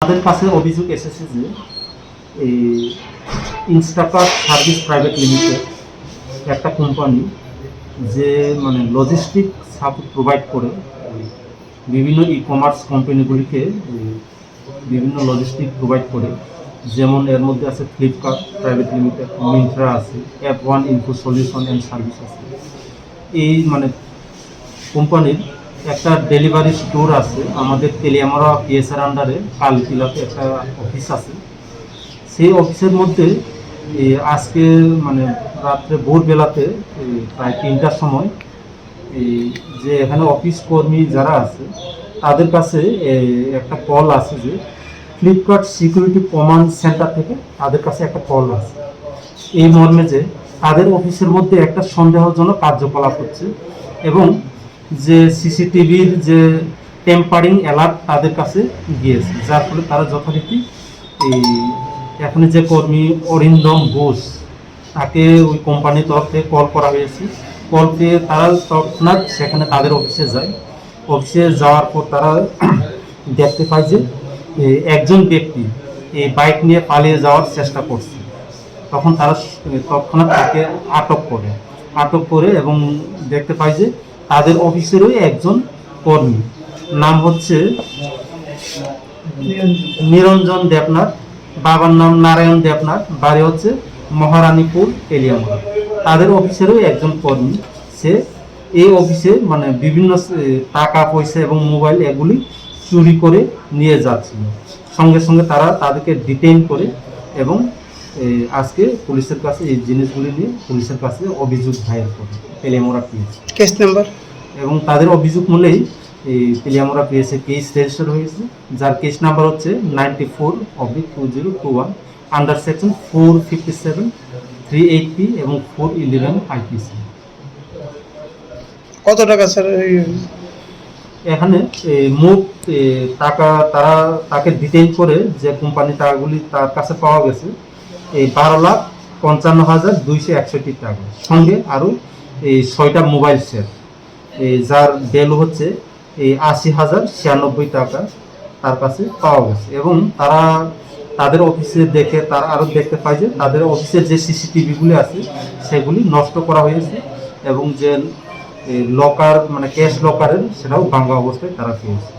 আমাদের কাছে অভিযোগ এসেছে যে এই ইনস্টাকার্ট সার্ভিস প্রাইভেট লিমিটেড একটা কোম্পানি যে মানে লজিস্টিক সাপোর্ট প্রোভাইড করে বিভিন্ন ই কমার্স কোম্পানিগুলিকে বিভিন্ন লজিস্টিক প্রোভাইড করে, যেমন এর মধ্যে আছে ফ্লিপকার্ট প্রাইভেট লিমিটেড, মিন্ত্রা আছে, F1 info solution and service আছে। এই মানে কোম্পানির একটা ডেলিভারি স্টোর আছে আমাদের তেলিয়ামারা পিএসআর আন্ডারে কালকিলাতে একটা অফিস আছে। সেই অফিসের মধ্যে আজকে মানে রাত্রে ভোরবেলাতে প্রায় 3টার সময় যে এখানে অফিস কর্মী যারা আছে তাদের কাছে একটা কল আছে যে ফ্লিপকার্ট সিকিউরিটি কমান্ড সেন্টার থেকে তাদের কাছে একটা কল আছে এই মর্মে যে তাদের অফিসের মধ্যে একটা সন্দেহজনক কার্যকলাপ হচ্ছে এবং যে সিসিটিভির যে টেম্পারিং অ্যালার্ট তাদের কাছে গিয়েছে, যার ফলে তারা যথারীতি এই এখানে যে কর্মী অরিন্দম ঘোষ তাকে ওই কোম্পানির তরফ থেকে কল করা হয়েছে। কল পেয়ে তারা তৎক্ষণাৎ সেখানে তাদের অফিসে যায়। অফিসে যাওয়ার পর তারা দেখতে পায় যে একজন ব্যক্তি এই বাইক নিয়ে পালিয়ে যাওয়ার চেষ্টা করছে। তখন তারা তৎক্ষণাৎ তাকে আটক করে এবং দেখতে পায় যে তাদের অফিসেরই একজন কর্মী, নাম হচ্ছে নিরঞ্জন দেবনাথ, বাবার নাম নারায়ণ দেবনাথ, বাড়ি হচ্ছে মহারানীপুর তেলিয়ামুড়া। তাদের অফিসেরও একজন কর্মী, সে এই অফিসে মানে বিভিন্ন টাকা পয়সা এবং মোবাইল এগুলি চুরি করে নিয়ে যাচ্ছিল। সঙ্গে সঙ্গে তারা তাদেরকে ডিটেইন করে এবং আজকে পুলিশের কাছে এই জিনিসগুলি নিয়ে পুলিশের কাছে অভিযোগ দায়ের করে তেলিয়ামুড়া পিএস কেস নাম্বার, এবং তাদের অভিযোগ মূলেই এই তেলিয়ামুড়া পিএসে কেস রেজিস্টার হয়েছে, যার কেস নাম্বার হচ্ছে 94/2021 আন্ডার সেকশন 457, 380 এবং 411 আইপিসি। কত টাকা স্যার? এখানে মোট টাকা তারা তাকে ডিটেইন করে যে কোম্পানি টাকাগুলি তার কাছে পাওয়া গেছে এই 12,55,261 টাকা, সঙ্গে আরও এই 6টা মোবাইল সেট যার ভ্যালু হচ্ছে এই 80,096 টাকা তার কাছে পাওয়া গেছে। এবং তারা তাদের অফিসে দেখে তারা আরও দেখতে পায় যে তাদের অফিসের যে সিসিটিভিগুলি আছে সেগুলি নষ্ট করা হয়েছে এবং যে লকার মানে ক্যাশ লকারের সেটাও ভাঙা অবস্থায় তারা পেয়েছে।